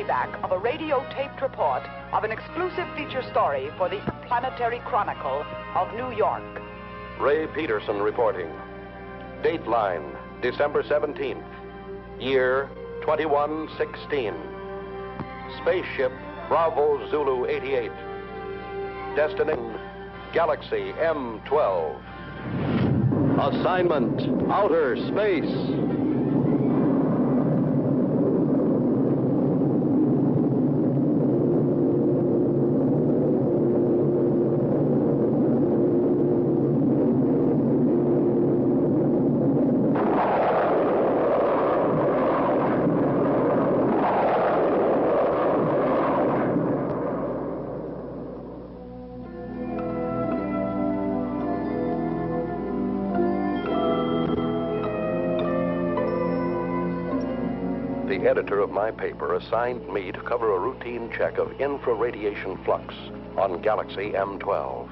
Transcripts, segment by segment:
playback of a radio-taped report of an exclusive feature story for the Interplanetary Chronicle of New York. Ray Peterson reporting. Dateline, December 17th. Year 2116. Spaceship Bravo Zulu 88. Destination Galaxy M12. Assignment Outer Space. The editor of my paper assigned me to cover a routine check of infraradiation flux on Galaxy M12.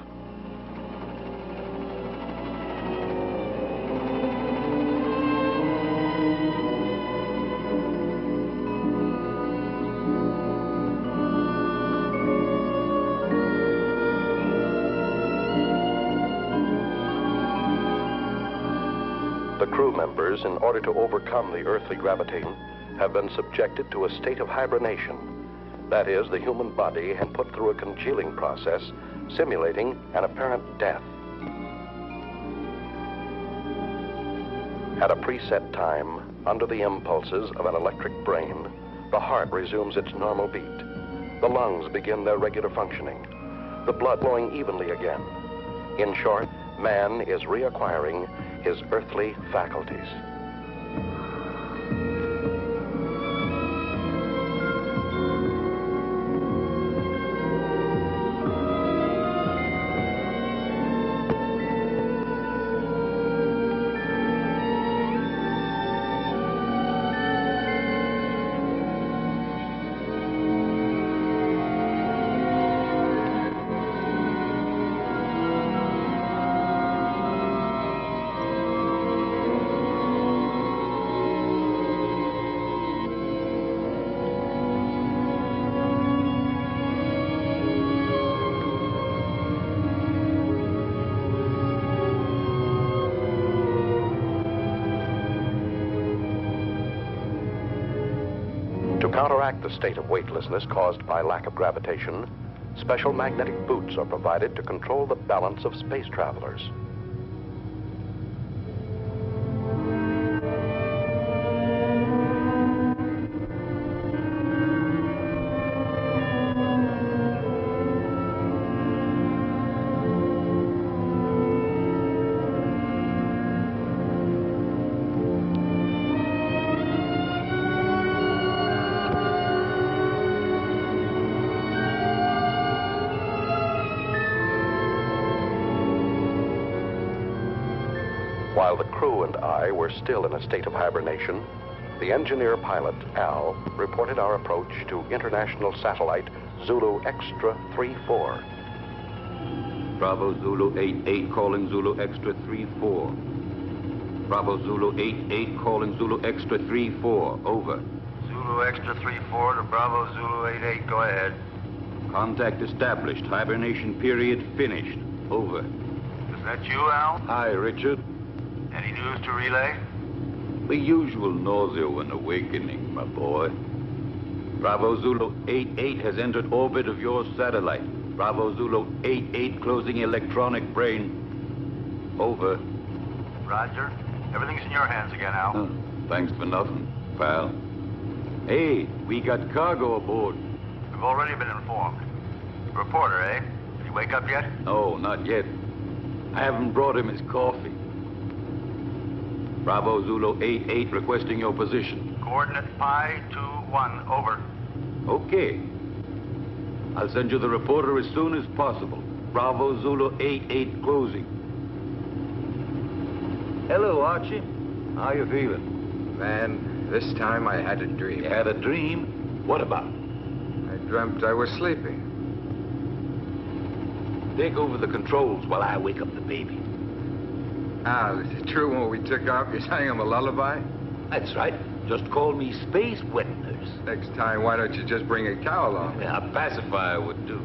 The crew members, in order to overcome the earthly gravitation, have been subjected to a state of hibernation. That is, the human body has put through a congealing process, simulating an apparent death. At a preset time, under the impulses of an electric brain, the heart resumes its normal beat. The lungs begin their regular functioning, the blood flowing evenly again. In short, man is reacquiring his earthly faculties. To counteract the state of weightlessness caused by lack of gravitation, special magnetic boots are provided to control the balance of space travelers. While the crew and I were still in a state of hibernation, the engineer pilot, Al, reported our approach to international satellite Zulu Extra 34. Bravo Zulu 88 calling Zulu Extra 34. Bravo Zulu 88 calling Zulu Extra 34. Over. Zulu Extra 34 to Bravo Zulu 88. Go ahead. Contact established. Hibernation period finished. Over. Is that you, Al? Hi, Richard. Any news to relay? The usual nausea when awakening, my boy. Bravo Zulu 88 has entered orbit of your satellite. Bravo Zulu 88 closing electronic brain. Over. Roger. Everything's in your hands again, Al. Thanks for nothing, pal. Hey, we got cargo aboard. We've already been informed. Reporter, eh? Did he wake up yet? No, not yet. I haven't brought him his coffee. Bravo Zulu 88 requesting your position. Coordinate Pi 21, over. Okay. I'll send you the reporter as soon as possible. Bravo Zulu 88 closing. Hello, Archie. How you feeling? Man, this time I had a dream. You had a dream? What about? I dreamt I was sleeping. Take over the controls while I wake up the baby. Al, is it true when we took off you sang him a lullaby? That's right. Just call me Space Wet Nurse. Next time, why don't you just bring a cow along? Yeah, a pacifier would do.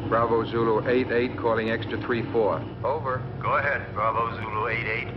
Bravo Zulu 88 calling extra 34. Over. Go ahead, Bravo Zulu 88.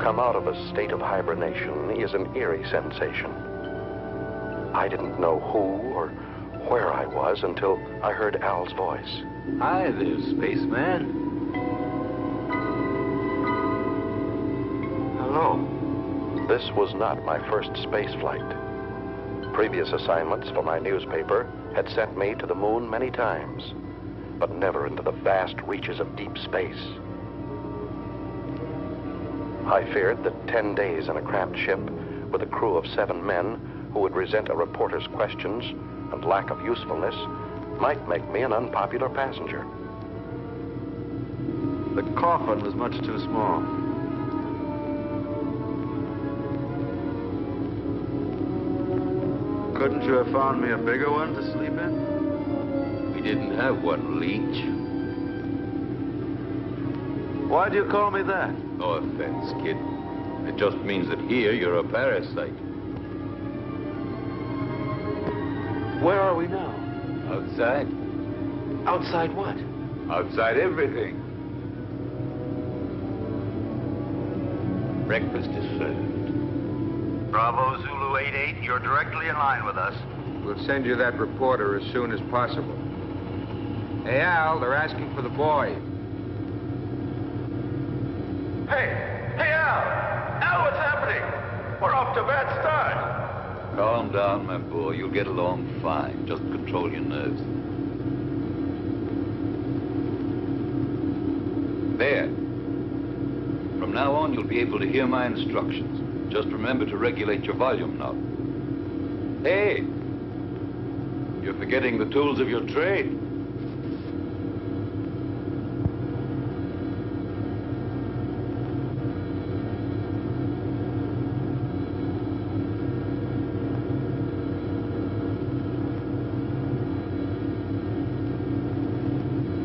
Come out of a state of hibernation is an eerie sensation. I didn't know who or where I was until I heard Al's voice. Hi there, spaceman. Hello. This was not my first space flight. Previous assignments for my newspaper had sent me to the moon many times, but never into the vast reaches of deep space. I feared that 10 days in a cramped ship with a crew of 7 men who would resent a reporter's questions and lack of usefulness might make me an unpopular passenger. The coffin was much too small. Couldn't you have found me a bigger one to sleep in? We didn't have one, Leech. Why do you call me that? No offense, kid. It just means that here you're a parasite. Where are we now? Outside. Outside what? Outside everything. Breakfast is served. Bravo Zulu 88, you're directly in line with us. We'll send you that reporter as soon as possible. Hey, Al, they're asking for the boy. Hey, Al! Al, what's happening? We're off to a bad start. Calm down, my boy. You'll get along fine. Just control your nerves. There. From now on, you'll be able to hear my instructions. Just remember to regulate your volume knob. Hey! You're forgetting the tools of your trade.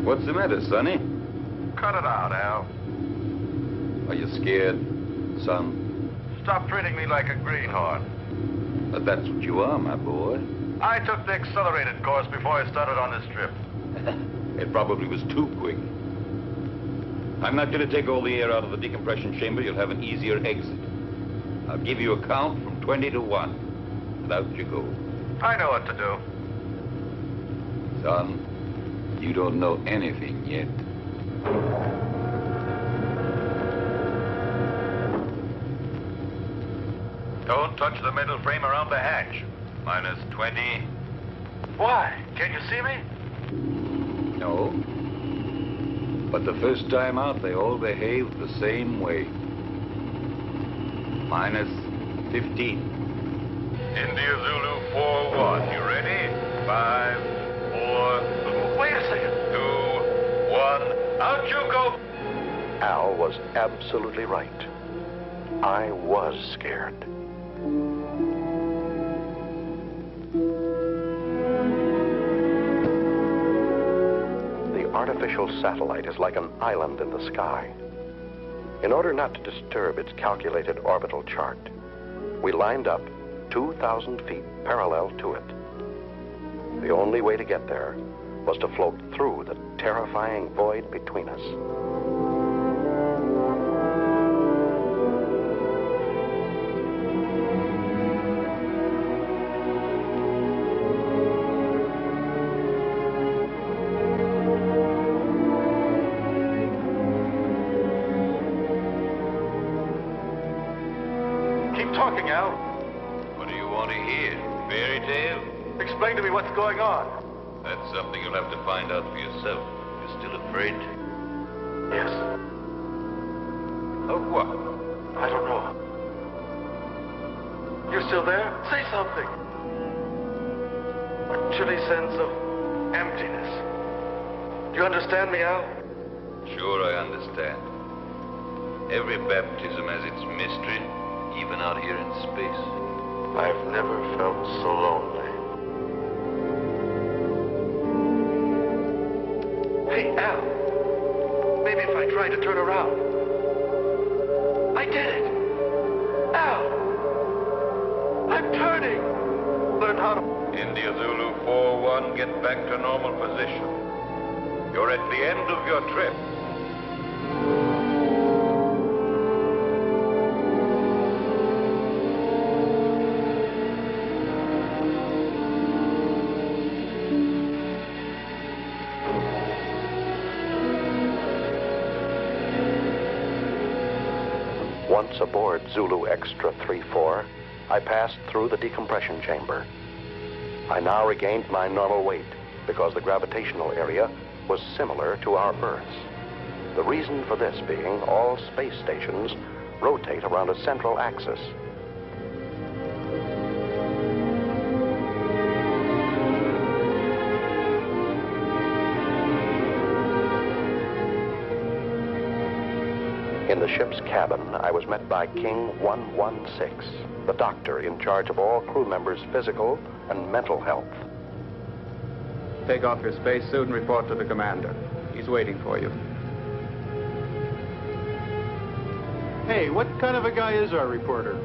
What's the matter, Sonny? Cut it out, Al. Are you scared, son? Stop treating me like a greenhorn. But that's what you are, my boy. I took the accelerated course before I started on this trip. It probably was too quick. I'm not going to take all the air out of the decompression chamber. You'll have an easier exit. I'll give you a count from 20 to 1. Without you go. I know what to do. Son, you don't know anything yet. Don't touch the metal frame around the hatch. Minus 20. Why? Can you see me? No. But the first time out, they all behaved the same way. Minus 15. India Zulu 4-1. You ready? 5, 4... Wait a second. 2, 1. Out you go. Al was absolutely right. I was scared. The artificial satellite is like an island in the sky. In order not to disturb its calculated orbital chart, we lined up 2,000 feet parallel to it. The only way to get there was to float through the terrifying void between us. something, Al. What do you want to hear? Fairy tale? Explain to me what's going on. That's something you'll have to find out for yourself. You're still afraid? Yes. Of what? I don't know. You still there? Say something. A chilly sense of emptiness. Do you understand me, Al? Sure, I understand. Every baptism has its mystery, even out here in space. I've never felt so lonely. Hey, Al. Maybe if I tried to turn around. I did it. Al. I'm turning. Learn how to... India Zulu 4-1, get back to normal position. You're at the end of your trip. Once aboard Zulu Extra 3-4, I passed through the decompression chamber. I now regained my normal weight because the gravitational area was similar to our Earth's. The reason for this being all space stations rotate around a central axis. In the ship's cabin, I was met by King 116, the doctor in charge of all crew members' physical and mental health. Take off your spacesuit and report to the commander. He's waiting for you. Hey, what kind of a guy is our reporter?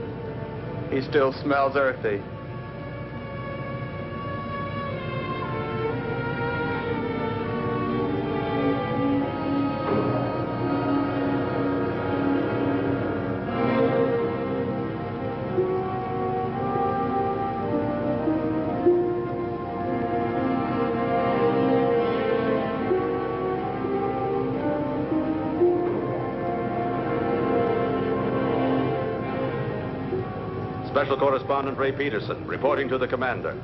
He still smells earthy. Special Correspondent Ray Peterson, reporting to the commander.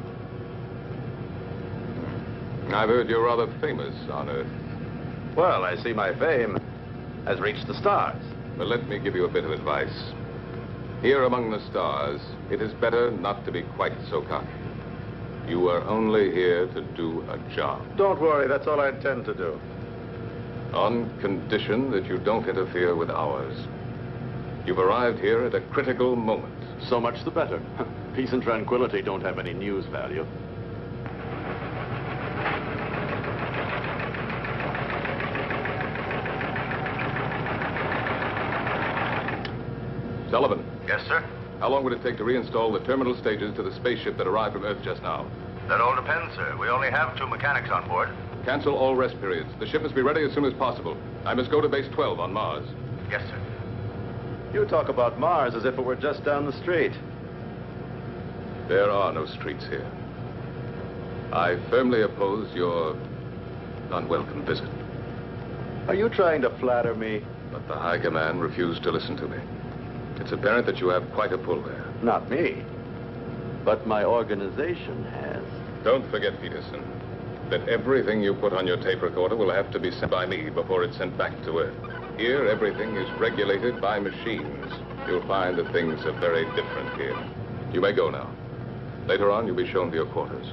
I've heard you're rather famous on Earth. Well, I see my fame has reached the stars. But let me give you a bit of advice. Here among the stars, it is better not to be quite so cocky. You are only here to do a job. Don't worry, that's all I intend to do. On condition that you don't interfere with ours. You've arrived here at a critical moment. So much the better. Peace and tranquility don't have any news value. Sullivan. Yes, sir? How long would it take to reinstall the terminal stages to the spaceship that arrived from Earth just now? That all depends, sir. We only have 2 mechanics on board. Cancel all rest periods. The ship must be ready as soon as possible. I must go to base 12 on Mars. Yes, sir. You talk about Mars as if it were just down the street. There are no streets here. I firmly oppose your unwelcome visit. Are you trying to flatter me? But the High Command refused to listen to me. It's apparent that you have quite a pull there. Not me. But my organization has. Don't forget, Peterson, that everything you put on your tape recorder will have to be sent by me before it's sent back to Earth. Here, everything is regulated by machines. You'll find that things are very different here. You may go now. Later on, you'll be shown to your quarters.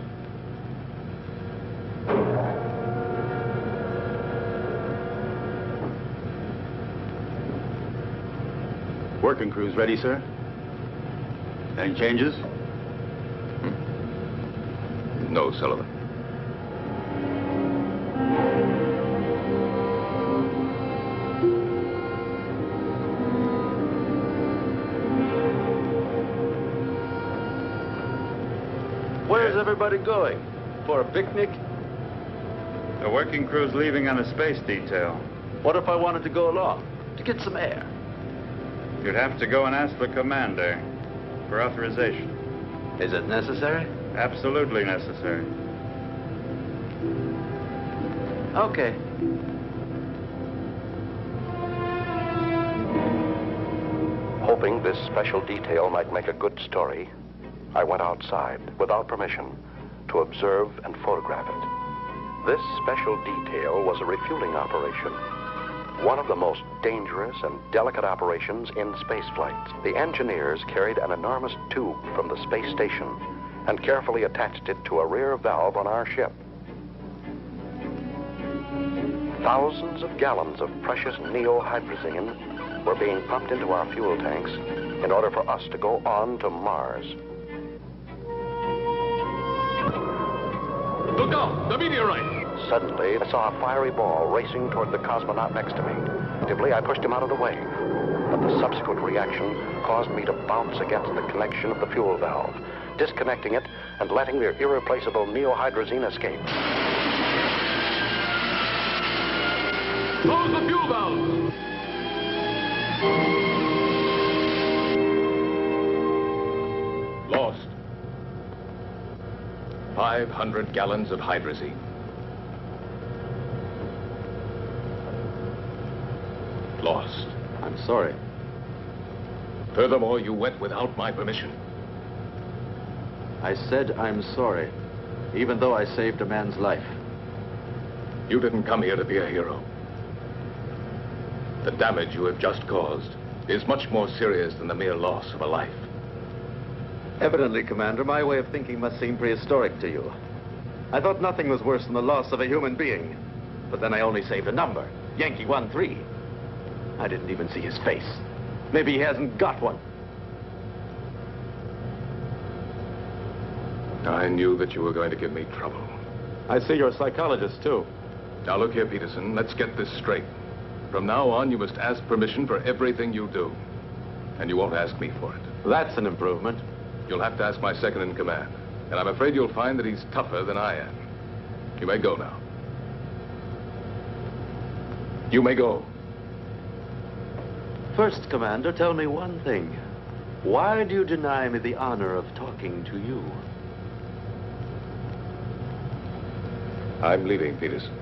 Working crew's ready, sir. Any changes? No, Sullivan. Where's everybody going? For a picnic? The working crew's leaving on a space detail. What if I wanted to go along? To get some air? You'd have to go and ask the commander for authorization. Is it necessary? Absolutely necessary. Hoping this special detail might make a good story, I went outside without permission to observe and photograph it. This special detail was a refueling operation, one of the most dangerous and delicate operations in spaceflight. The engineers carried an enormous tube from the space station and carefully attached it to a rear valve on our ship. Thousands of gallons of precious neohydrazine were being pumped into our fuel tanks in order for us to go on to Mars. Look out! The meteorite! Suddenly, I saw a fiery ball racing toward the cosmonaut next to me. Instinctively, I pushed him out of the way, but the subsequent reaction caused me to bounce against the connection of the fuel valve, disconnecting it and letting the irreplaceable neohydrazine escape. Close the fuel valve! Lost. 500 gallons of hydrazine. Lost. I'm sorry. Furthermore, you went without my permission. I said I'm sorry, even though I saved a man's life. You didn't come here to be a hero. The damage you have just caused is much more serious than the mere loss of a life. Evidently, Commander, my way of thinking must seem prehistoric to you. I thought nothing was worse than the loss of a human being. But then I only saved a number, Yankee 13. I didn't even see his face. Maybe he hasn't got one. I knew that you were going to give me trouble. I see you're a psychologist, too. Now look here, Peterson, let's get this straight. From now on, you must ask permission for everything you do. And you won't ask me for it. That's an improvement. You'll have to ask my second in command. And I'm afraid you'll find that he's tougher than I am. You may go now. You may go. First, Commander, tell me one thing. Why do you deny me the honor of talking to you? I'm leaving, Peterson.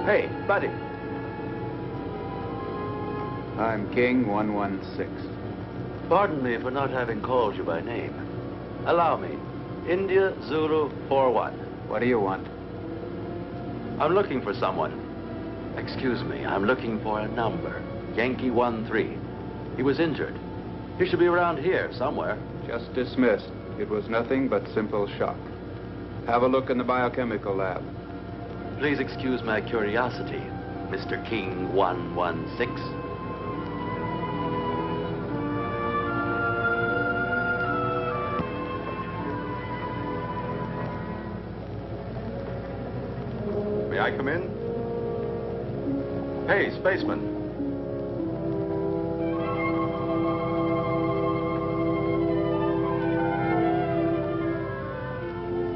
Hey, buddy. I'm King 116. Pardon me for not having called you by name. Allow me. India Zulu 41. What do you want? I'm looking for someone. Excuse me, I'm looking for a number. Yankee 13. He was injured. He should be around here somewhere. Just dismissed. It was nothing but simple shock. Have a look in the biochemical lab. Please excuse my curiosity, Mr. King 116. May I come in? Hey, spaceman.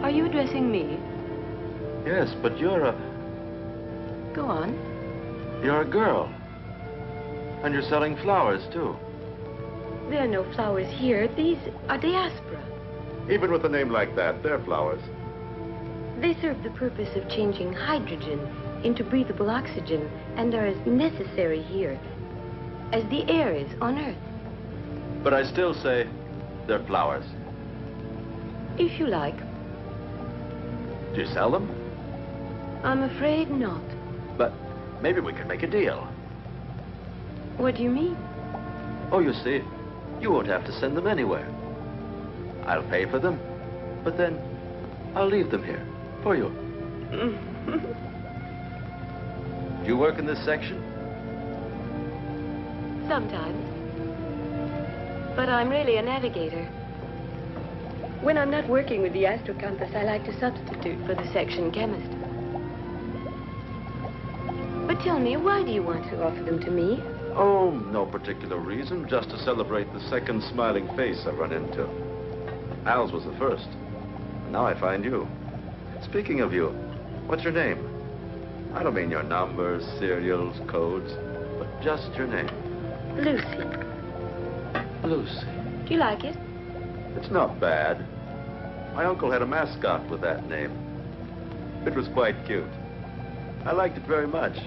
Are you addressing me? Yes, but you're a... Go on. You're a girl. And you're selling flowers, too. There are no flowers here. These are diaspora. Even with a name like that, they're flowers. They serve the purpose of changing hydrogen into breathable oxygen and are as necessary here as the air is on Earth. But I still say they're flowers. If you like. Do you sell them? I'm afraid not. But maybe we could make a deal. What do you mean? Oh, you see, you won't have to send them anywhere. I'll pay for them, but then I'll leave them here for you. Do you work in this section? Sometimes. But I'm really a navigator. When I'm not working with the astrocompass, I like to substitute for the section chemist. But tell me, why do you want to offer them to me? Oh, no particular reason. Just to celebrate the second smiling face I've run into. Al's was the first. Now I find you. Speaking of you, what's your name? I don't mean your numbers, serials, codes, but just your name. Lucy. Lucy. Do you like it? It's not bad. My uncle had a mascot with that name. It was quite cute. I liked it very much.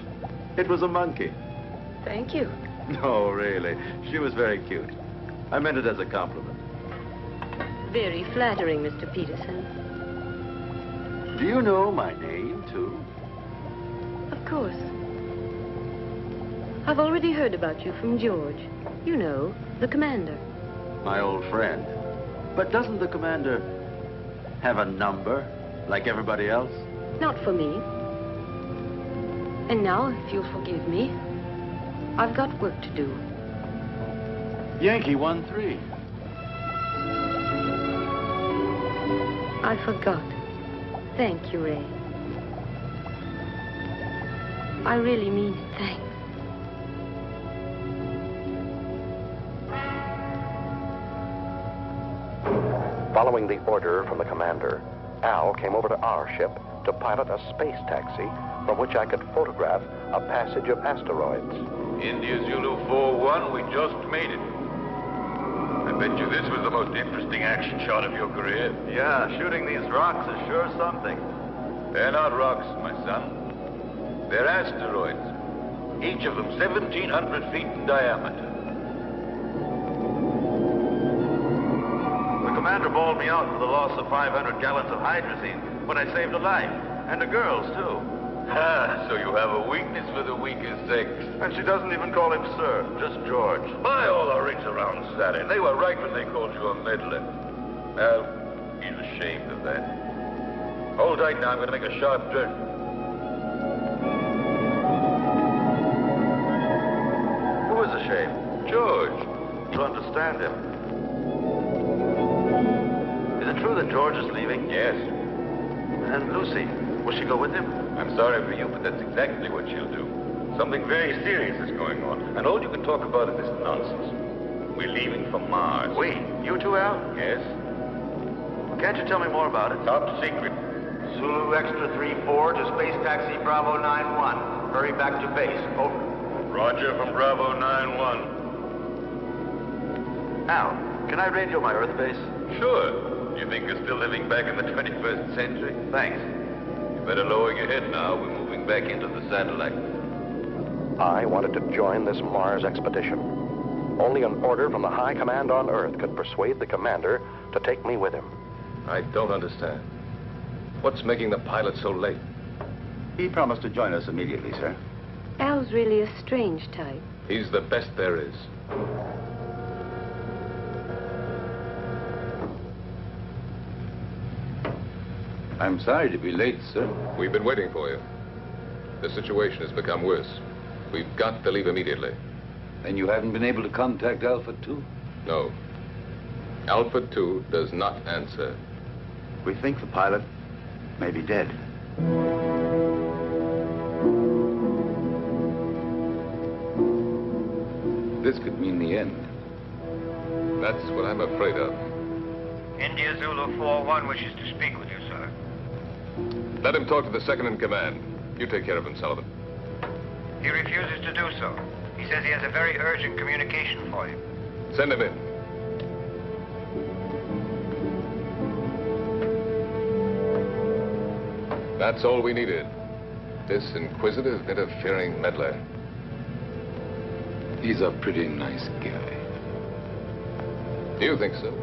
It was a monkey. Thank you. No, really. She was very cute. I meant it as a compliment. Very flattering, Mr. Peterson. Do you know my name, too? Of course. I've already heard about you from George. You know, the commander. My old friend. But doesn't the commander have a number, like everybody else? Not for me. And now, if you'll forgive me, I've got work to do. Yankee 1-3. I forgot. Thank you, Ray. I really mean it. Thanks. Following the order from the commander, Al came over to our ship to pilot a space taxi from which I could photograph a passage of asteroids. India Zulu 4-1, we just made it. I bet you this was the most interesting action shot of your career. Yeah, shooting these rocks is sure something. They're not rocks, my son. They're asteroids. Each of them 1,700 feet in diameter. The commander bawled me out for the loss of 500 gallons of hydrazine when I saved a life. And the girls, too. Ah, so you have a weakness for the weaker sex. And she doesn't even call him sir, just George. By all the rings around Saturn, they were right when they called you a meddler. Well, he's ashamed of that. Hold tight now, I'm going to make a sharp turn. Who is ashamed? George. To understand him. Is it true that George is leaving? Yes. And Lucy, will she go with him? I'm sorry for you, but that's exactly what she'll do. Something very serious is going on, and all you can talk about is this nonsense. We're leaving for Mars. We? You too, Al? Yes? Can't you tell me more about it? Top secret. Zulu Extra 3-4 to Space Taxi Bravo 9-1. Hurry back to base. Over. Roger from Bravo 9-1. Al, can I radio my Earth base? Sure. You think you're still living back in the 21st century? Thanks. You better lower your head now. We're moving back into the satellite. I wanted to join this Mars expedition. Only an order from the high command on Earth could persuade the commander to take me with him. I don't understand. What's making the pilot so late? He promised to join us immediately, sir. Al's really a strange type. He's the best there is. I'm sorry to be late, sir. We've been waiting for you. The situation has become worse. We've got to leave immediately. And you haven't been able to contact Alpha 2? No. Alpha 2 does not answer. We think the pilot may be dead. This could mean the end. That's what I'm afraid of. India Zulu 4-1 wishes to speak with you, sir. Let him talk to the second in command. You take care of him, Sullivan. He refuses to do so. He says he has a very urgent communication for you. Send him in. That's all we needed. This inquisitive, interfering meddler. He's a pretty nice guy. Do you think so?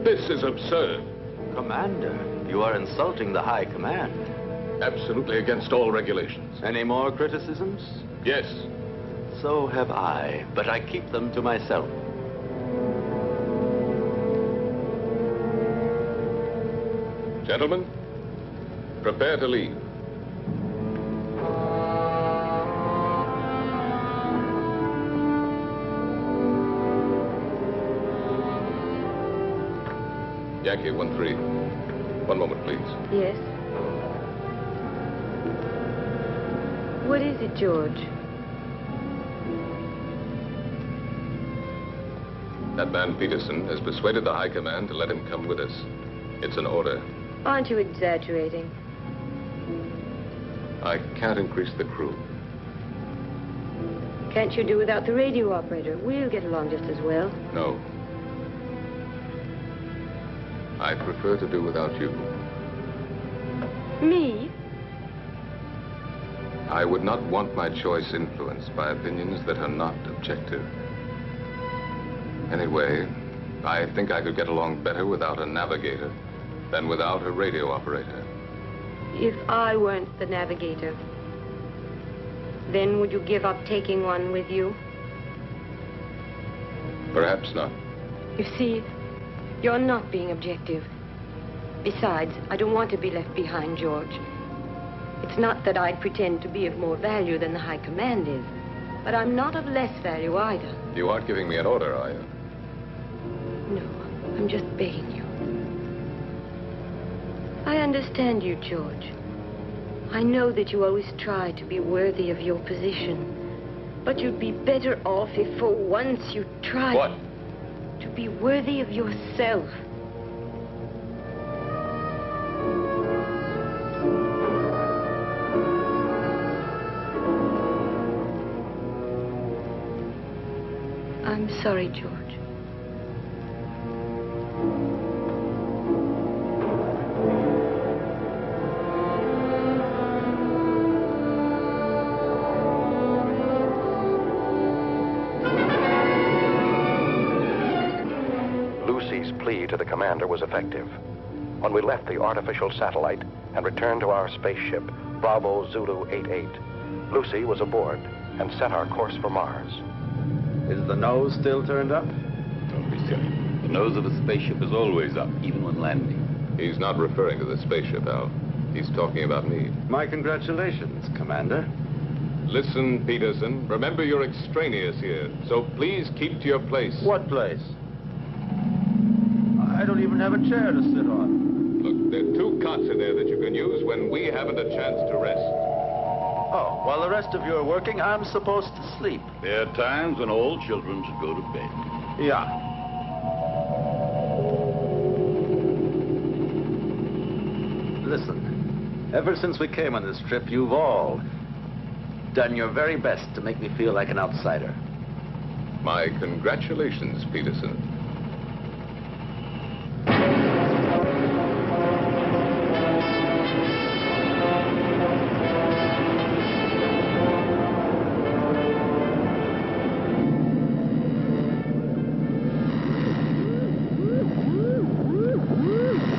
This is absurd. Commander, you are insulting the high command. Absolutely against all regulations. Any more criticisms? Yes. So have I, but I keep them to myself. Gentlemen, prepare to leave. Yankee 1-3. One moment, please. Yes? What is it, George? That man Peterson has persuaded the High Command to let him come with us. It's an order. Aren't you exaggerating? I can't increase the crew. Can't you do without the radio operator? We'll get along just as well. No. I prefer to do without you. Me? I would not want my choice influenced by opinions that are not objective. Anyway, I think I could get along better without a navigator than without a radio operator. If I weren't the navigator, then would you give up taking one with you? Perhaps not. You see, you're not being objective. Besides, I don't want to be left behind, George. It's not that I'd pretend to be of more value than the High Command is, but I'm not of less value either. You aren't giving me an order, are you? No, I'm just begging you. I understand you, George. I know that you always try to be worthy of your position, but you'd be better off if for once you tried... What? To be worthy of yourself. I'm sorry, George. Lucy's plea to the commander was effective. When we left the artificial satellite and returned to our spaceship, Bravo Zulu 88, Lucy was aboard and set our course for Mars. Is the nose still turned up? Don't be silly. The nose of a spaceship is always up, even when landing. He's not referring to the spaceship, Al. He's talking about me. My congratulations, Commander. Listen, Peterson, remember you're extraneous here, so please keep to your place. What place? I don't even have a chair to sit on. Look, there are 2 cots in there that you can use when we haven't a chance to rest. Oh, while the rest of you are working, I'm supposed to sleep. There are times when all children should go to bed. Yeah. Listen, ever since we came on this trip, you've all done your very best to make me feel like an outsider. My congratulations, Peterson.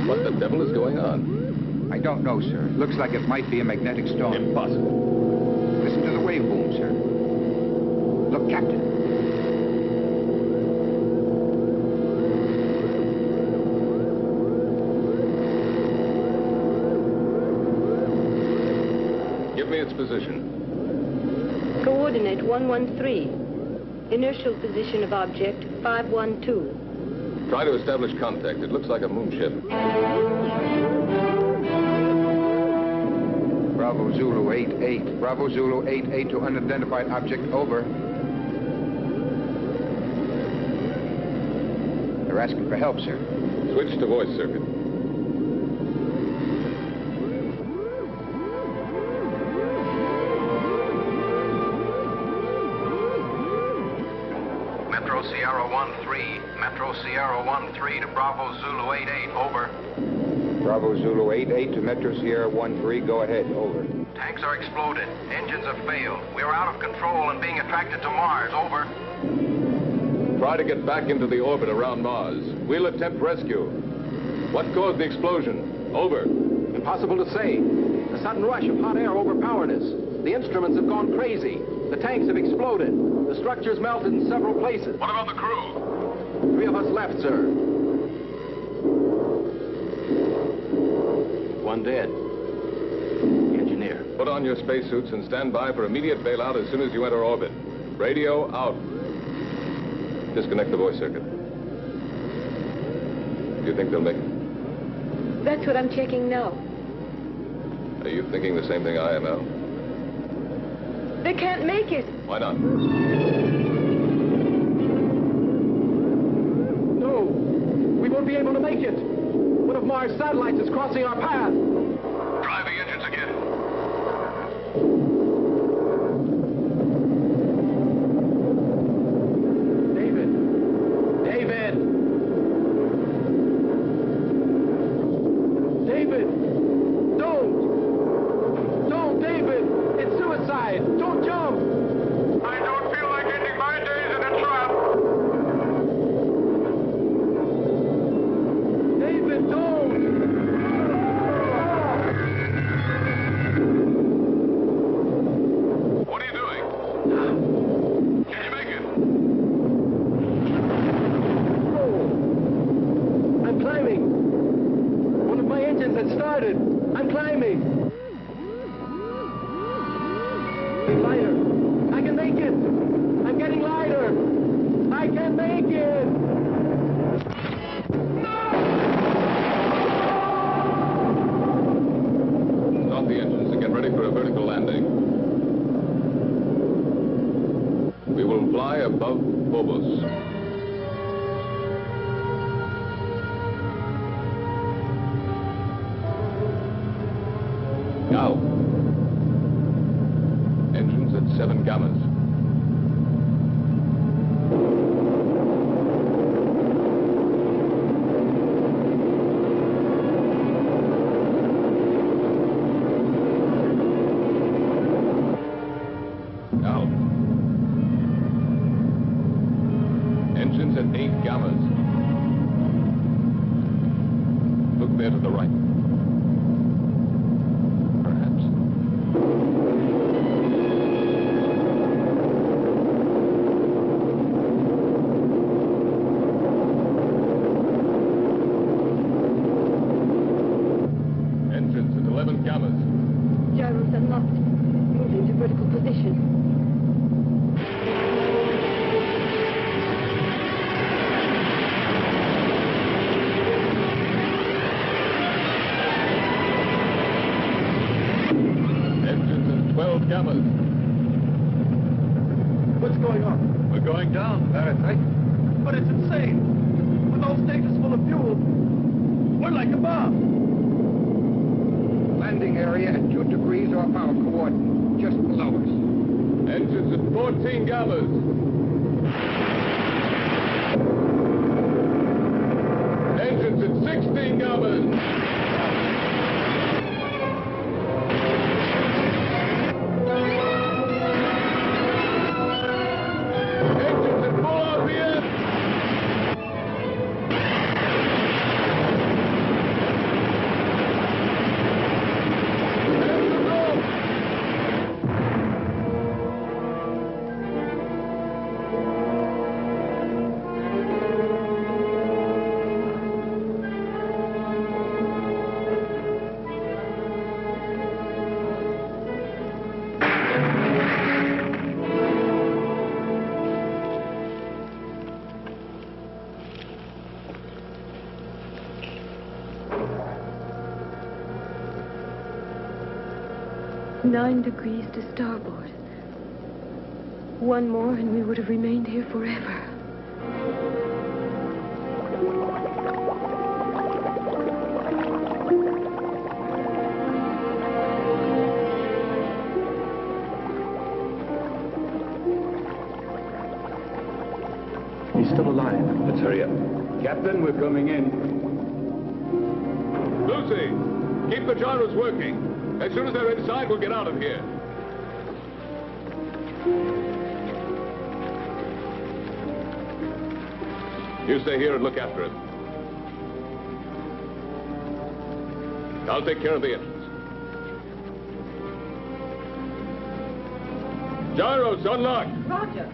What the devil is going on? I don't know, sir. Looks like it might be a magnetic storm. Impossible. Listen to the waveboom, sir. Look, Captain. Give me its position. Coordinate 113. Inertial position of object 512. Try to establish contact. It looks like a moonship. Bravo Zulu 88. Bravo Zulu 88 to unidentified object, over. They're asking for help, sir. Switch to voice circuit. Metro Sierra 1-3. Metro Sierra 1-3 to Bravo Zulu 88, over. Bravo Zulu 88 to Metro Sierra 13, go ahead, over. Tanks are exploded. Engines have failed. We are out of control and being attracted to Mars, over. Try to get back into the orbit around Mars. We'll attempt rescue. What caused the explosion? Over. Impossible to say. The sudden rush of hot air overpowered us. The instruments have gone crazy. The tanks have exploded. The structure's melted in several places. What about the crew? 3 of us left, sir. 1 dead. The engineer. Put on your spacesuits and stand by for immediate bailout as soon as you enter orbit. Radio out. Disconnect the voice circuit. Do you think they'll make it? That's what I'm checking now. Are you thinking the same thing I am, Al? They can't make it. Why not? No, we won't be able to make it. One of Mars' satellites is crossing our path. Drive the engines again. David! David! David! Don't, David! It's suicide! Don't jump! I don't feel like ending my days in a trap. David, don't! What are you doing? Can you make it? Oh, I'm climbing. One of my engines had started. I'm climbing. Lighter. I can make it. I'm getting lighter. I can make it. Stop the engines and get ready for a vertical landing. We will fly above Phobos. Now. Engines at 7 gammas. Now. Engines at 8 gammas. Look there to the right. Perhaps. Engines at 11 gammas. Gyros unlocked. Moving to vertical position. Engines at 12 gammas. What's going on? We're going down, Fahrenheit. But it's insane. With those stages full of fuel, we're like a bomb. Landing area at 2 degrees off our coordinate, just below us. Engines at 14 gammas. Engines at 16 gammas. Engines at full RPM. Engines off. Nine degrees to starboard. One more and we would have remained here forever. He's still alive. Let's hurry up. Captain, we're coming in. Lucy, keep the gyros working. As soon as they're inside, we'll get out of here. You stay here and look after it. I'll take care of the engines. Gyros, unlocked. Roger.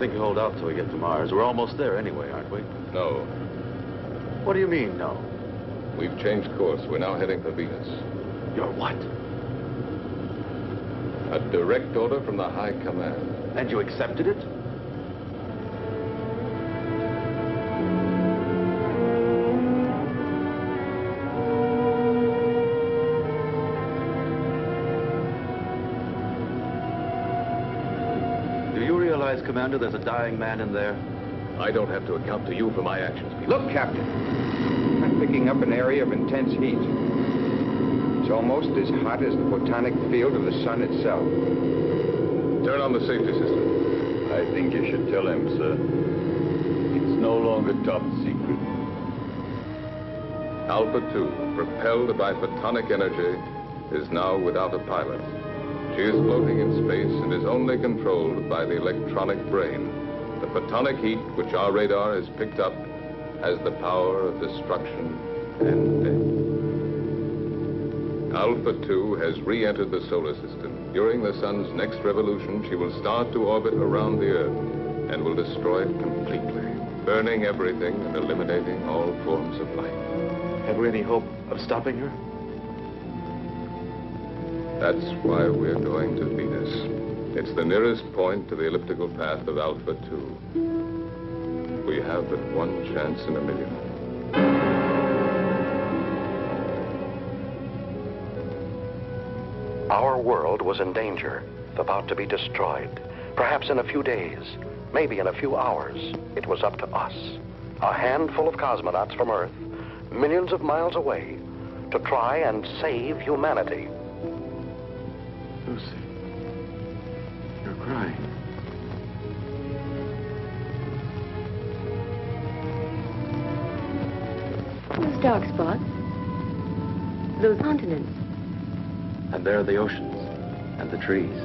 think hold out till we get to Mars. We're almost there anyway, aren't we? No. What do you mean, no? We've changed course. We're now heading for Venus. You're what? A direct order from the High Command. And you accepted it? Do you realize, Commander, there's a dying man in there? I don't have to account to you for my actions, Peter. Look, Captain. I'm picking up an area of intense heat. It's almost as hot as the photonic field of the sun itself. Turn on the safety system. I think you should tell him, sir. It's no longer top secret. Alpha 2, propelled by photonic energy, is now without a pilot. She is floating in space and is only controlled by the electronic brain. The photonic heat, which our radar has picked up, has the power of destruction and death. Alpha 2 has re-entered the solar system. During the sun's next revolution, she will start to orbit around the Earth and will destroy it completely, burning everything and eliminating all forms of life. Have we any hope of stopping her? That's why we're going to Venus. It's the nearest point to the elliptical path of Alpha 2. We have but one chance in a million. Our world was in danger, about to be destroyed. Perhaps in a few days, maybe in a few hours, it was up to us, a handful of cosmonauts from Earth, millions of miles away, to try and save humanity. Lucy, you're crying. Those dark spots. Those continents. And there are the oceans and the trees.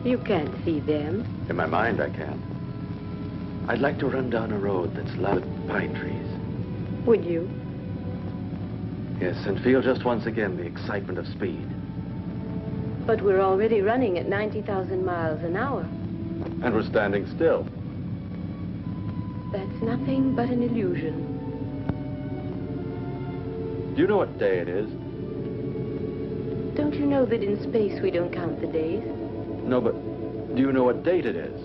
You can't see them. In my mind, I can. I'd like to run down a road that's lined with pine trees. Would you? Yes, and feel just once again the excitement of speed. But we're already running at 90,000 miles an hour. And we're standing still. That's nothing but an illusion. Do you know what day it is? Don't you know that in space we don't count the days? No, but do you know what date it is?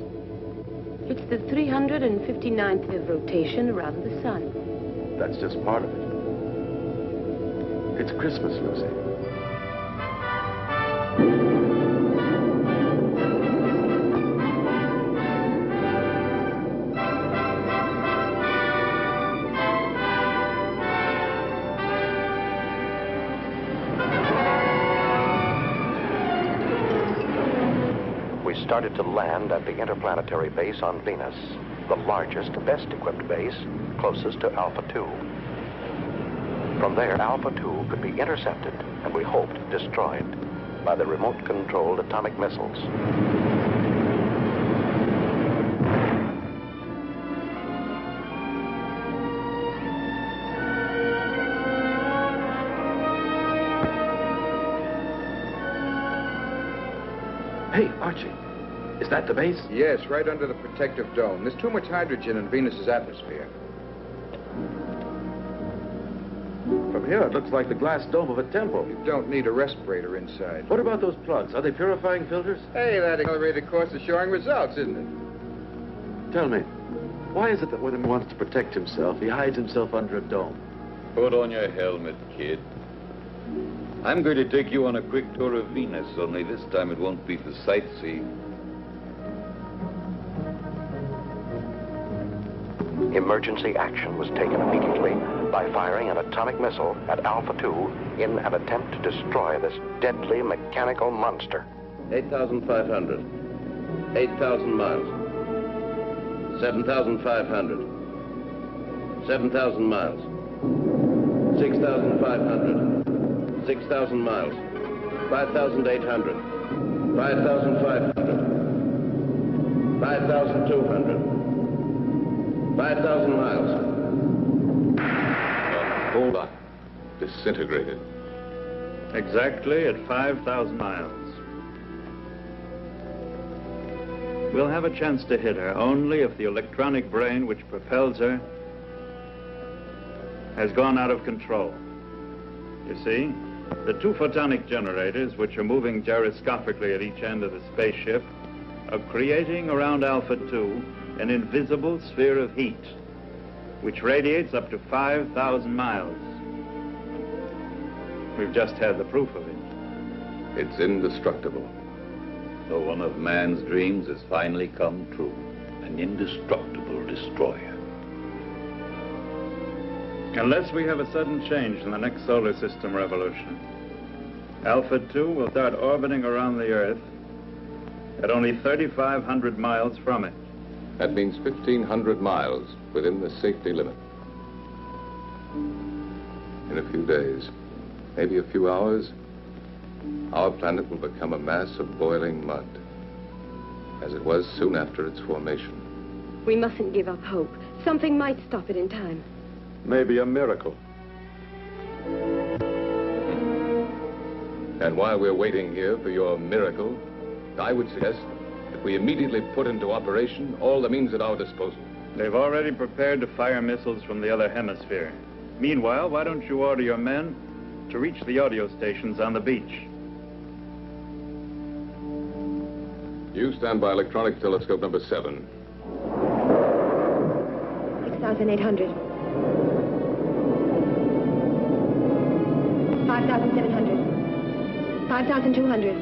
It's the 359th of rotation around the sun. That's just part of it. It's Christmas, Lucy. Started to land at the Interplanetary base on Venus, the largest, best-equipped base, closest to Alpha 2. From there, Alpha 2 could be intercepted, and we hoped destroyed, by the remote-controlled atomic missiles. Hey, Archie. Is that the base? Yes, right under the protective dome. There's too much hydrogen in Venus's atmosphere. From here, it looks like the glass dome of a temple. You don't need a respirator inside. What about those plugs? Are they purifying filters? Hey, that accelerated course is showing results, isn't it? Tell me, why is it that when he wants to protect himself, he hides himself under a dome? Put on your helmet, kid. I'm going to take you on a quick tour of Venus, only this time it won't be for sightseeing. Emergency action was taken immediately by firing an atomic missile at Alpha 2 in an attempt to destroy this deadly mechanical monster. 8,500. 8,000 miles. 7,500. 7,000 miles. 6,500. 6,000 miles. 5,800. 5,500. 5,200. 5,000 miles. Hold on. Disintegrated. Exactly at 5,000 miles. We'll have a chance to hit her only if the electronic brain which propels her has gone out of control. You see, the two photonic generators, which are moving gyroscopically at each end of the spaceship, are creating around Alpha 2 an invisible sphere of heat, which radiates up to 5,000 miles. We've just had the proof of it. It's indestructible. So one of man's dreams has finally come true. An indestructible destroyer. Unless we have a sudden change in the next solar system revolution, Alpha 2 will start orbiting around the Earth at only 3,500 miles from it. That means 1,500 miles within the safety limit. In a few days, maybe a few hours, our planet will become a mass of boiling mud, as it was soon after its formation. We mustn't give up hope. Something might stop it in time. Maybe a miracle. And while we're waiting here for your miracle, I would suggest that we immediately put into operation all the means at our disposal. They've already prepared to fire missiles from the other hemisphere. Meanwhile, why don't you order your men to reach the audio stations on the beach? You stand by electronic telescope number 7. 6,800. 5,700. 5,200.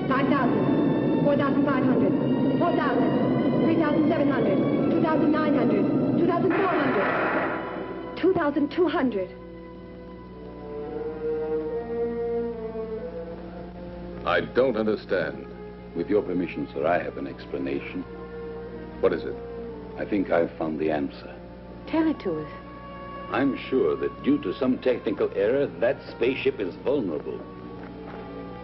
5,000. 4,500. 4,000. 3,700. 2,900. 2,400. 2,200. I don't understand. With your permission, sir, I have an explanation. What is it? I think I've found the answer. Tell it to us. I'm sure that due to some technical error, that spaceship is vulnerable.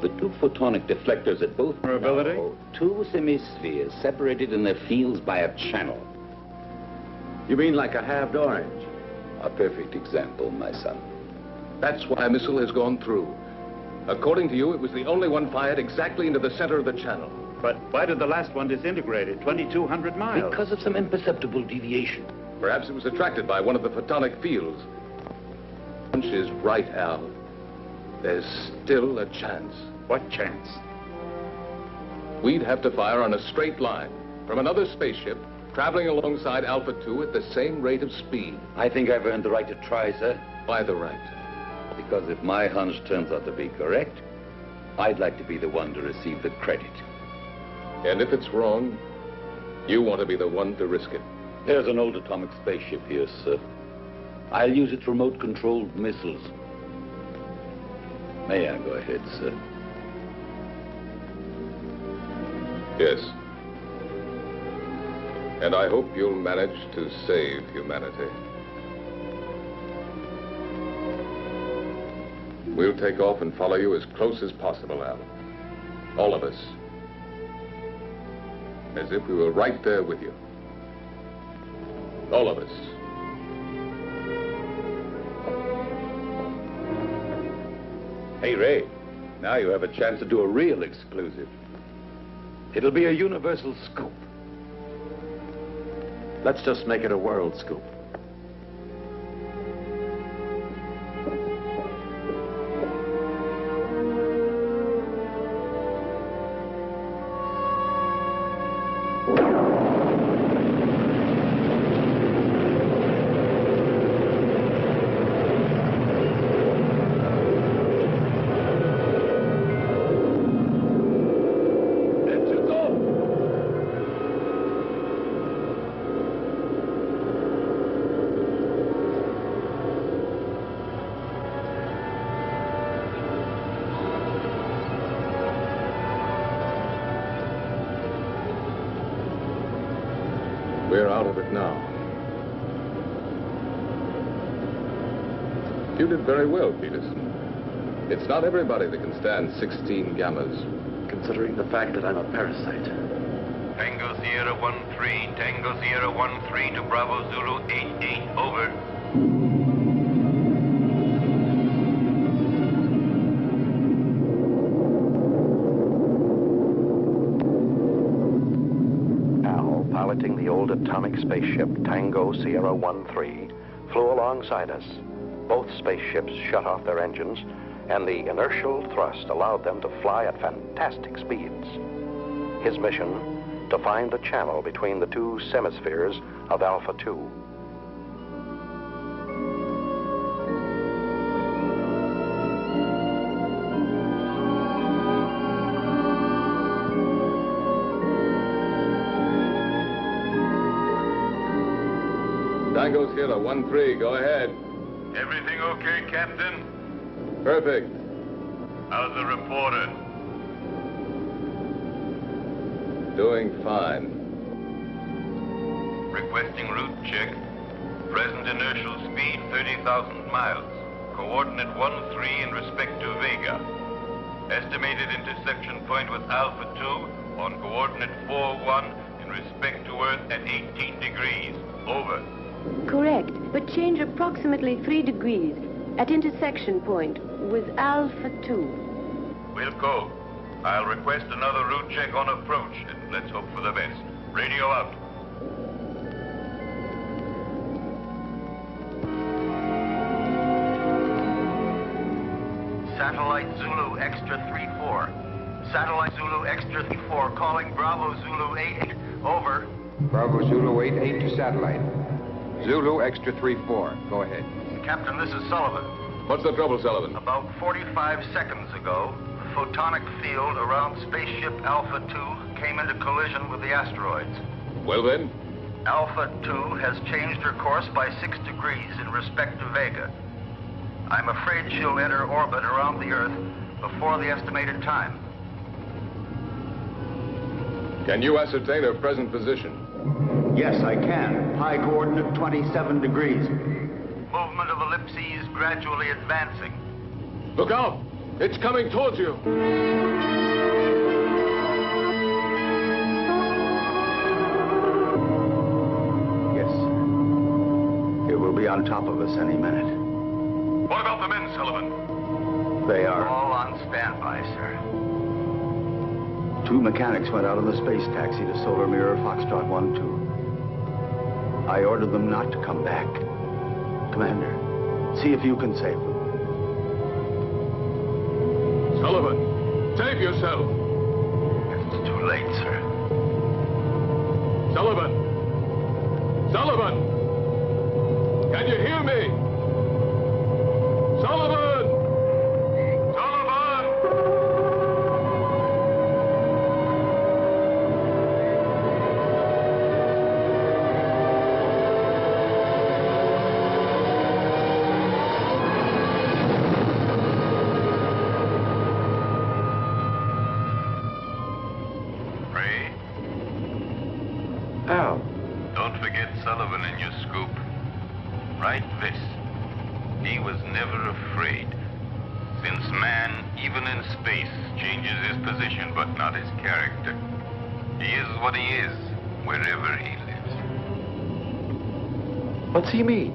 The two photonic deflectors at both... Vulnerability? No, two semispheres separated in their fields by a channel. You mean like a halved orange? A perfect example, my son. That's why a missile has gone through. According to you, it was the only one fired exactly into the center of the channel. But why did the last one disintegrate at 2,200 miles? Because of some imperceptible deviation. Perhaps it was attracted by one of the photonic fields. Punch is right, Al. There's still a chance. What chance? We'd have to fire on a straight line from another spaceship traveling alongside Alpha 2 at the same rate of speed. I think I've earned the right to try, sir. Why the right? Because if my hunch turns out to be correct, I'd like to be the one to receive the credit. And if it's wrong, you want to be the one to risk it. There's an old atomic spaceship here, sir. I'll use its remote-controlled missiles. May I go ahead, sir? Yes. And I hope you'll manage to save humanity. We'll take off and follow you as close as possible, Al. All of us. As if we were right there with you. All of us. Hey, Ray, now you have a chance to do a real exclusive. It'll be a universal scoop. Let's just make it a world scoop. We're out of it now. You did very well, Peterson. It's not everybody that can stand 16 gammas. Considering the fact that I'm a parasite. Tango Sierra 1-3, Tango Sierra 1-3 to Bravo Zulu 8-8, over. piloting the old atomic spaceship Tango Sierra 1-3, flew alongside us. Both spaceships shut off their engines, and the inertial thrust allowed them to fly at fantastic speeds. His mission, to find the channel between the two semispheres of Alpha 2. Tango Sierra 1-3, go ahead. Everything okay, Captain? Perfect. How's the reporter? Doing fine. Requesting route check. Present inertial speed 30,000 miles. Coordinate 1-3 in respect to Vega. Estimated intersection point with Alpha 2 on coordinate 4-1 in respect to Earth at 18 degrees. Over. Correct, but change approximately 3 degrees at intersection point with Alpha 2. We'll go. I'll request another route check on approach, and let's hope for the best. Radio out. Satellite Zulu Extra 3-4. Satellite Zulu Extra 3-4 calling Bravo Zulu 88. Over. Bravo Zulu 88 to satellite. Zulu Extra 3-4. Go ahead. Captain, this is Sullivan. What's the trouble, Sullivan? About 45 seconds ago, the photonic field around spaceship Alpha 2 came into collision with the asteroids. Well then? Alpha 2 has changed her course by 6 degrees in respect to Vega. I'm afraid she'll enter orbit around the Earth before the estimated time. Can you ascertain her present position? Yes, I can. High coordinate 27 degrees. Movement of ellipses gradually advancing. Look out! It's coming towards you! Yes. It will be on top of us any minute. What about the men, Sullivan? They are. All on standby, sir. 2 mechanics went out on the space taxi to Solar Mirror Foxtrot 1-2. I ordered them not to come back. Commander, see if you can save them. Sullivan, save yourself! It's too late, sir. Sullivan! Sullivan! Can you hear me? Sullivan! Sullivan in your scoop. Write this. He was never afraid. Since man, even in space, changes his position but not his character. He is what he is, wherever he lives. What's he mean?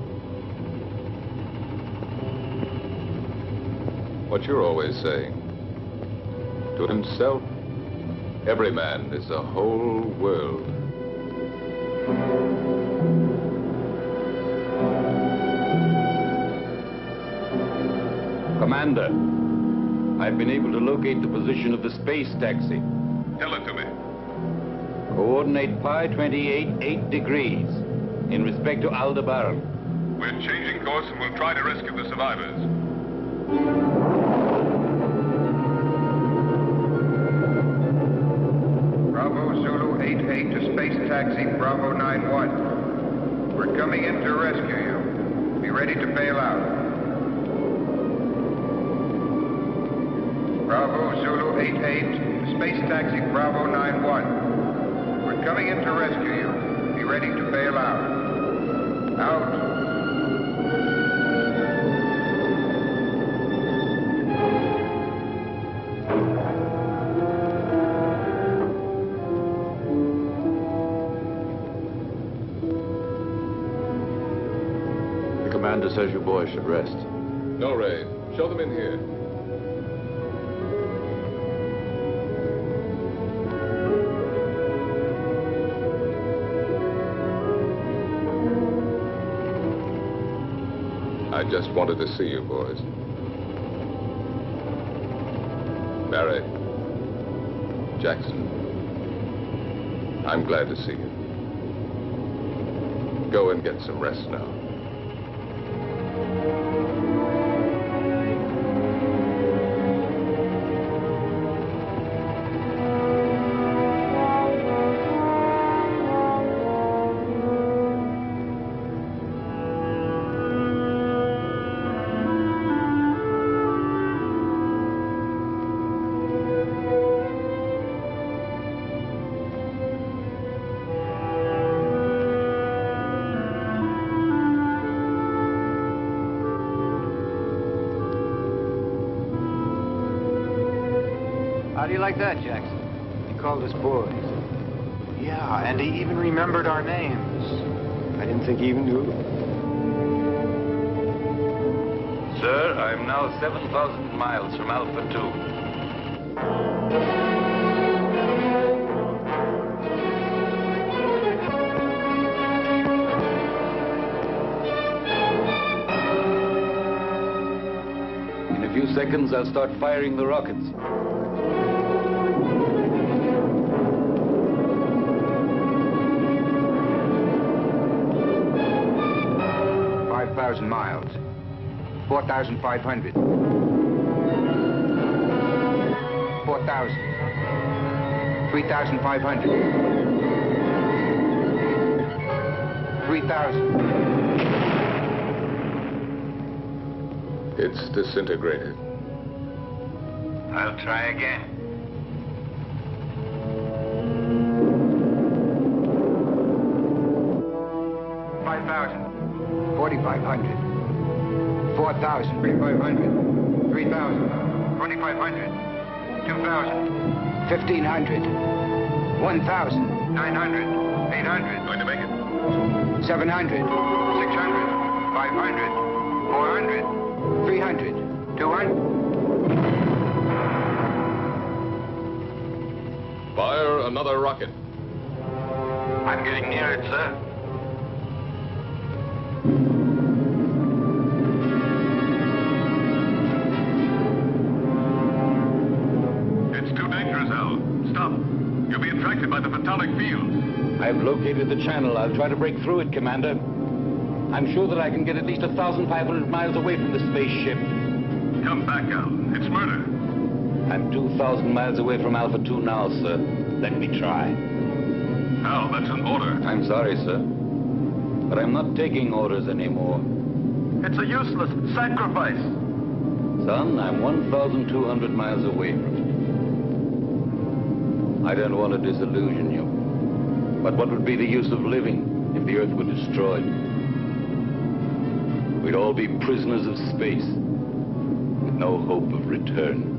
What you're always saying. To himself, every man is a whole world. Commander, I've been able to locate the position of the space taxi. Tell it to me. Coordinate pi 28, 8 degrees in respect to Aldebaran. We're changing course and we'll try to rescue the survivors. Bravo Zulu 88 to space taxi Bravo 91. We're coming in to rescue you. Be ready to bail out. Bravo Zulu 88 to space taxi Bravo 91. We're coming in to rescue you. Be ready to bail out. Out. The commander says you boys should rest. No, Ray. Show them in here. just wanted to see you boys. Barry, Jackson, I'm glad to see you. Go and get some rest now. How do you like that, Jackson? He called us boys. Yeah, and he even remembered our names. I didn't think he even knew. Sir, I'm now 7,000 miles from Alpha 2. In a few seconds, I'll start firing the rockets. 5,000 miles. 4,500. 4,000. 3,500. 3,000. It's disintegrated. I'll try again. 5,000. 4,500. 4,000. 3,500. 3,000. 2,500. 2,000. 1,500. 1,000. 900. 800. Going to make it? 700. 600. 500. 400. 300. 200. Fire another rocket. I'm getting near it, sir. It's too dangerous, Al. Stop. You'll be attracted by the photonic field. I've located the channel. I'll try to break through it, Commander. I'm sure that I can get at least 1,500 miles away from the spaceship. Come back, Al. It's murder. I'm 2,000 miles away from Alpha 2 now, sir. Let me try. Al, that's an order. I'm sorry, sir. But I'm not taking orders anymore. It's a useless sacrifice. Son, I'm 1,200 miles away from it. I don't want to disillusion you. But what would be the use of living if the Earth were destroyed? We'd all be prisoners of space, with no hope of return.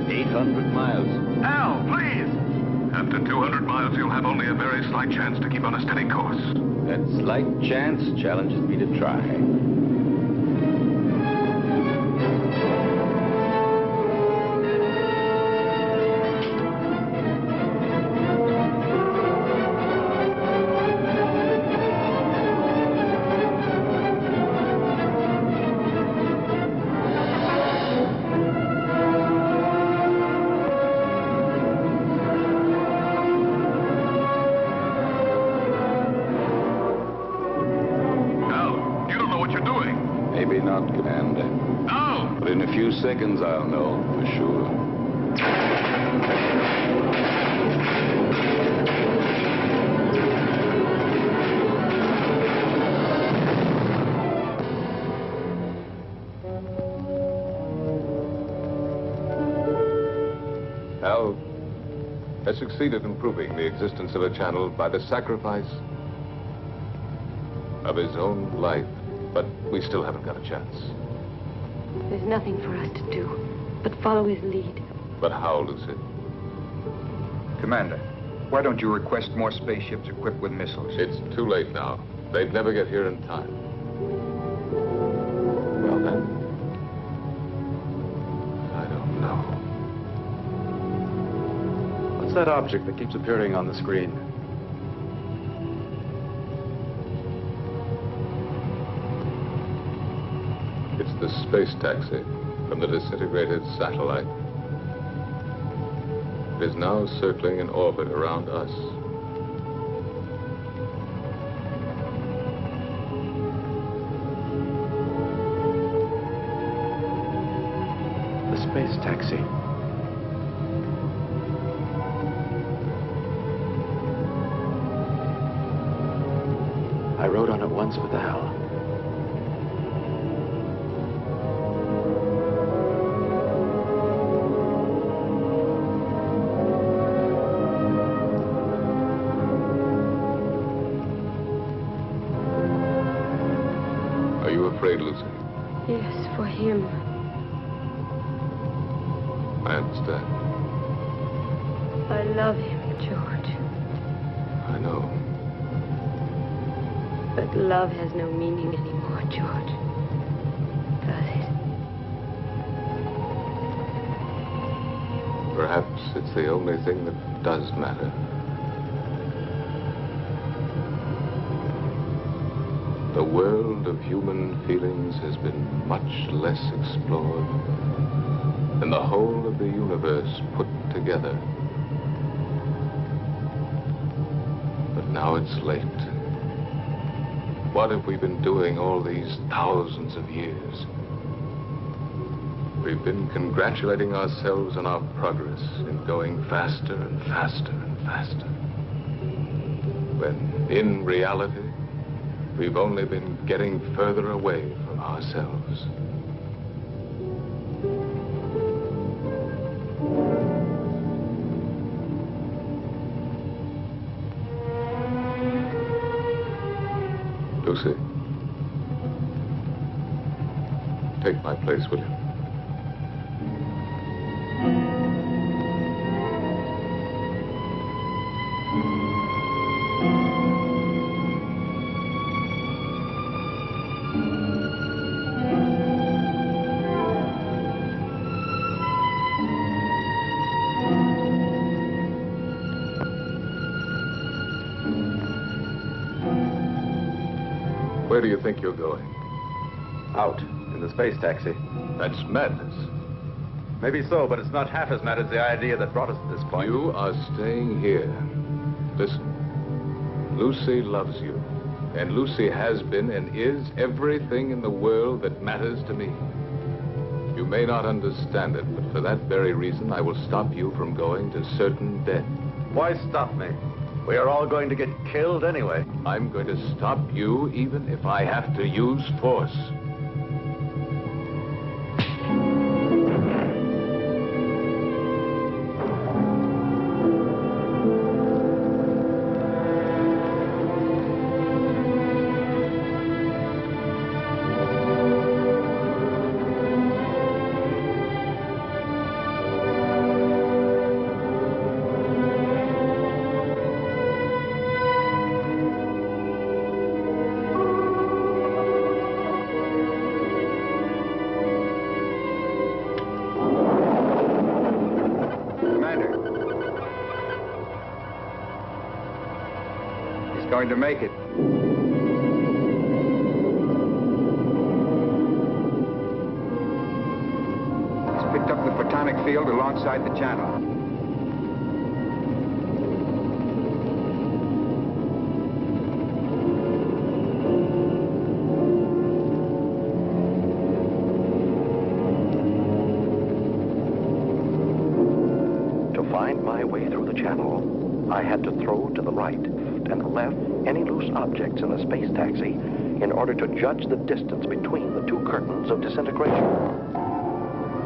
800 miles. Al, please! After 200 miles, you'll have only a very slight chance to keep on a steady course. That slight chance challenges me to try. Maybe not, Commander. No! But in a few seconds, I'll know for sure. Al has succeeded in proving the existence of a channel by the sacrifice of his own life. But we still haven't got a chance. There's nothing for us to do but follow his lead. But how, Lucy? Commander, why don't you request more spaceships equipped with missiles? It's too late now. They'd never get here in time. Well, then, I don't know. What's that object that keeps appearing on the screen? the space taxi from the disintegrated satellite. It is now circling in orbit around us. The space taxi. I rode on it once with Al. Are you afraid, Lucy? Yes, for him. I understand. I love him, George. I know. But love has no meaning anymore, George. Does it? Perhaps it's the only thing that does matter. The world of human feelings has been much less explored than the whole of the universe put together. But now it's late. What have we been doing all these thousands of years? We've been congratulating ourselves on our progress in going faster and faster and faster. When, in reality, we've only been getting further away from ourselves. Lucy, take my place, will you? Where do you think you're going? Out, in the space taxi. That's madness. Maybe so, but it's not half as mad as the idea that brought us to this point. You are staying here. Listen, Lucy loves you. And Lucy has been and is everything in the world that matters to me. You may not understand it, but for that very reason, I will stop you from going to certain death. Why stop me? We are all going to get killed anyway. I'm going to stop you even if I have to use force. Going to make it. He's picked up the photonic field alongside the channel. To find my way through the channel, I had to throw to the right and left any loose objects in the space taxi in order to judge the distance between the two curtains of disintegration.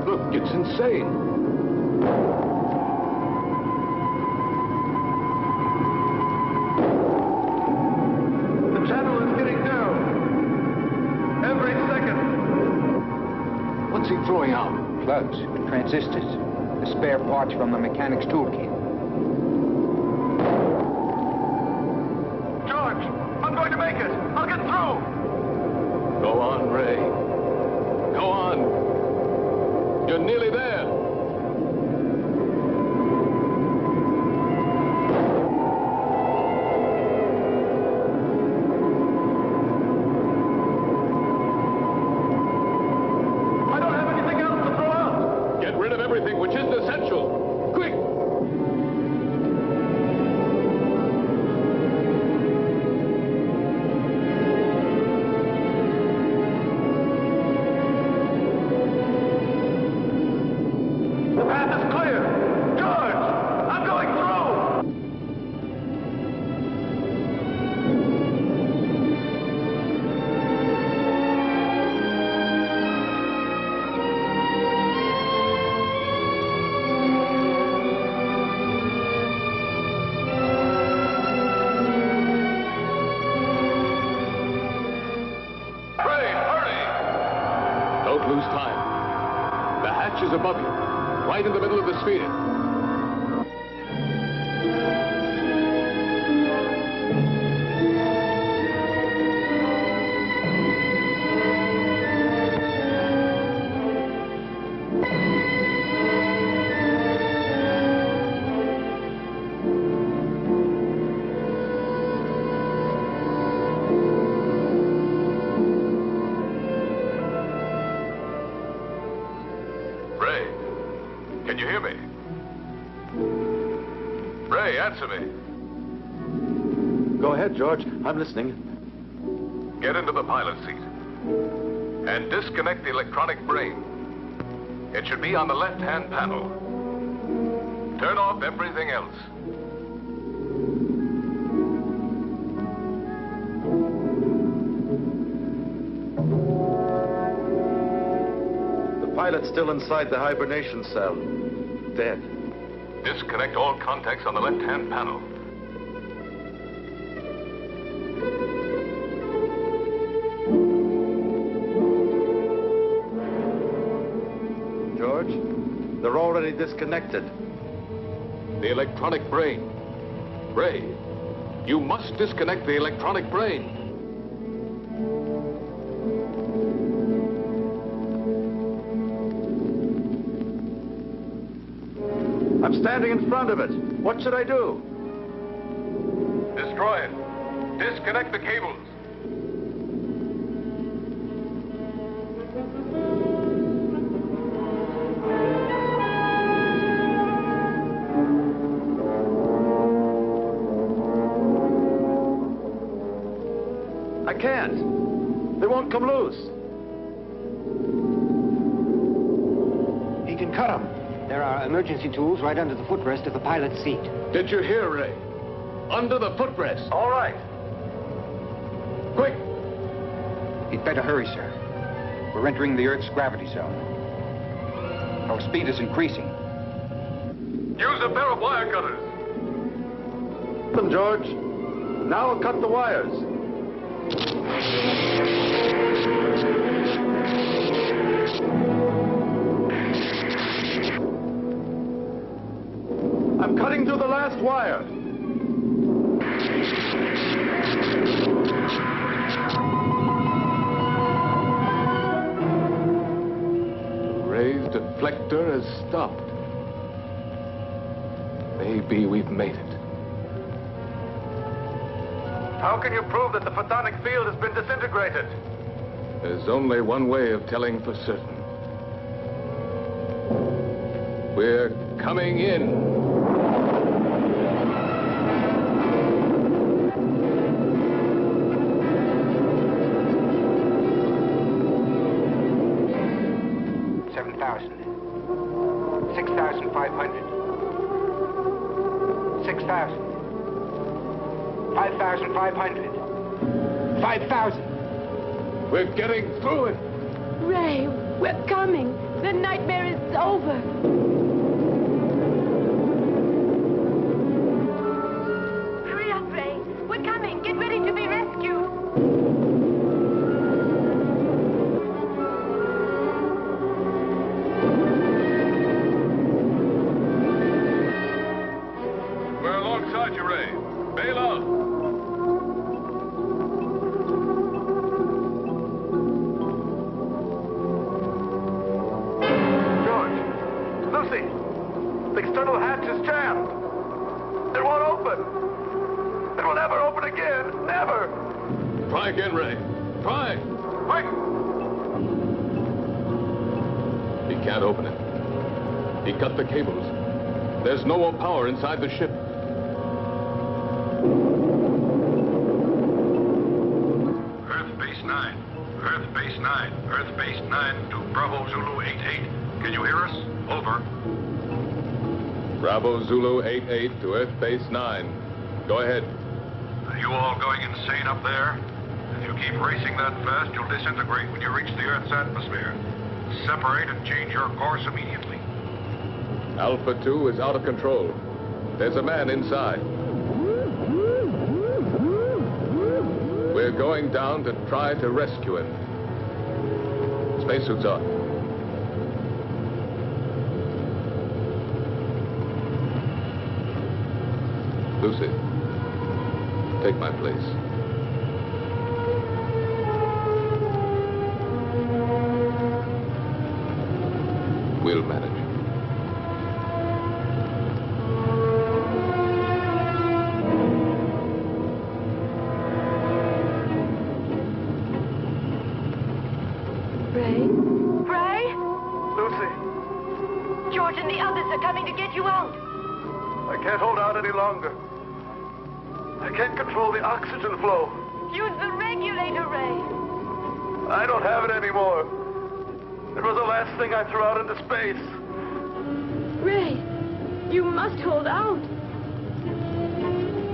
Look, it's insane. The channel is getting narrow. Every second. What's he throwing out? Plugs, transistors, the spare parts from the mechanic's toolkit. I'm going to make it. I'll get through. Go on, Ray. Go on. You're nearly there. is above you, right in the middle of the sphere. Answer me. Go ahead, George. I'm listening. Get into the pilot seat and disconnect the electronic brain. It should be on the left-hand panel. Turn off everything else. The pilot's still inside the hibernation cell. Dead. Disconnect all contacts on the left-hand panel. George, they're already disconnected. The electronic brain. Ray, you must disconnect the electronic brain. I'm standing in front of it. What should I do? Destroy it. Disconnect the cables. I can't. They won't come loose. He can cut them. There are emergency tools right under the footrest of the pilot's seat. Did you hear, Ray? Under the footrest. All right. Quick! He'd better hurry, sir. We're entering the Earth's gravity zone. Our speed is increasing. Use a pair of wire cutters. Them, George. Now I'll cut the wires. I'm cutting through the last wire. Ray's deflector has stopped. Maybe we've made it. How can you prove that the photonic field has been disintegrated? There's only one way of telling for certain. We're coming in. We're getting through it. Ray, we're coming. The nightmare is over. Hurry up, Ray. We're coming. Get ready to be rescued. We're alongside you, Ray. Bail out. The external hatch is jammed. It won't open. It will never open again. Never. Try again, Ray. Try. Quick. He can't open it. He cut the cables. There's no more power inside the ship. Earth Base 9. Earth Base 9. Earth Base 9 to Bravo Zulu 88. Can you hear us? Over. Bravo Zulu 88 to Earth Base 9. Go ahead. Are you all going insane up there? If you keep racing that fast, you'll disintegrate when you reach the Earth's atmosphere. Separate and change your course immediately. Alpha 2 is out of control. There's a man inside. We're going down to try to rescue him. Spacesuits on. Lucy, take my place. We'll manage. Ray? Ray? Lucy, George and the others are coming to get you out. I can't hold out any longer. I can't control the oxygen flow. Use the regulator, Ray. I don't have it anymore. It was the last thing I threw out into space. Ray, you must hold out.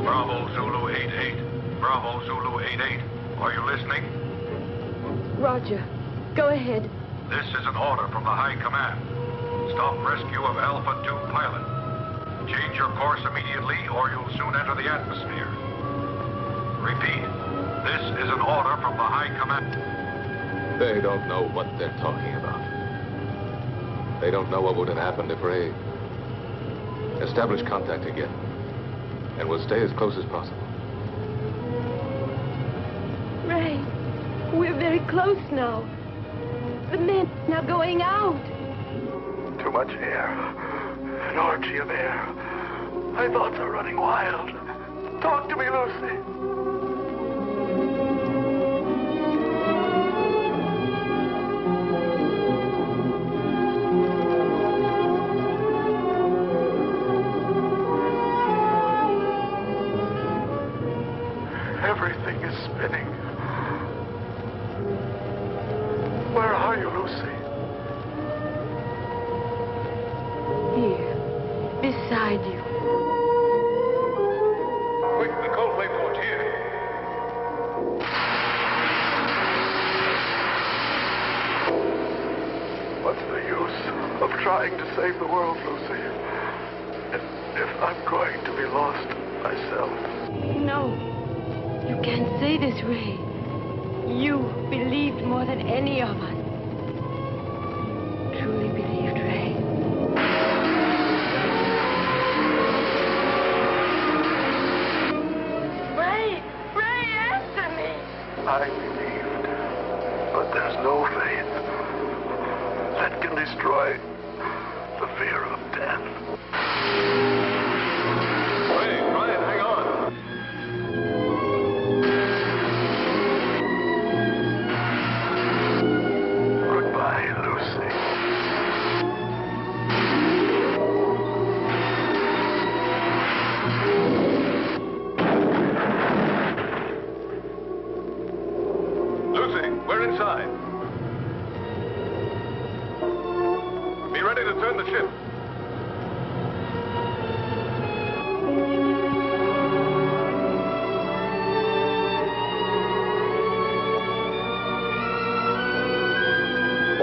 Bravo Zulu 88. Bravo Zulu 88. Are you listening? Roger. Go ahead. This is an order from the High Command. Stop rescue of Alpha 2 pilot. Change your course immediately or you'll soon enter the atmosphere. Repeat. This is an order from the High Command. They don't know what they're talking about. They don't know what would have happened if Ray... Establish contact again. And we'll stay as close as possible. Ray, we're very close now. The men are going out. Too much air. An orgy of air. My thoughts are running wild. Talk to me, Lucy. Everything is spinning. Where are you, Lucy? Here, beside you. Quick, the coldplate port here. What's the use of trying to save the world, Lucy? If I'm going to be lost myself. No, you can't say this, Ray. You believed more than any of us. Truly believed, Ray. Ray, answer me. I believed, but there's no faith that can destroy the fear of death. Ray, Brian, hang on. Goodbye, Lucy. Lucy, we're inside. Be ready to turn the ship.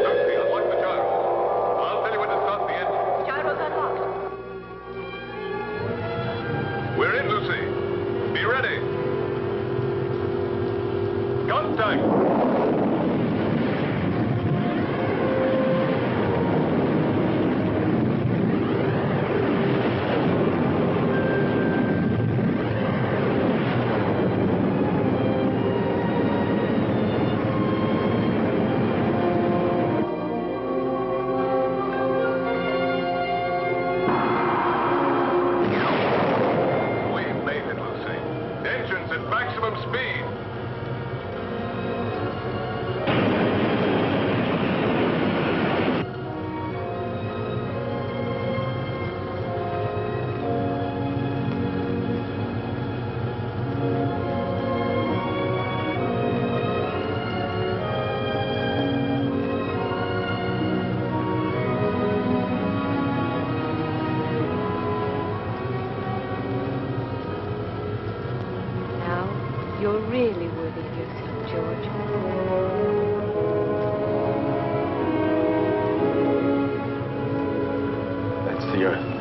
Lucy, unlock the gyros. I'll tell you when to start the engine. Gyros unlocked. We're in, Lucy. Be ready. Contact. We've made it, Lucy. Engines at maximum speed. Now, you're really worthy of yourself, George. That's the Earth.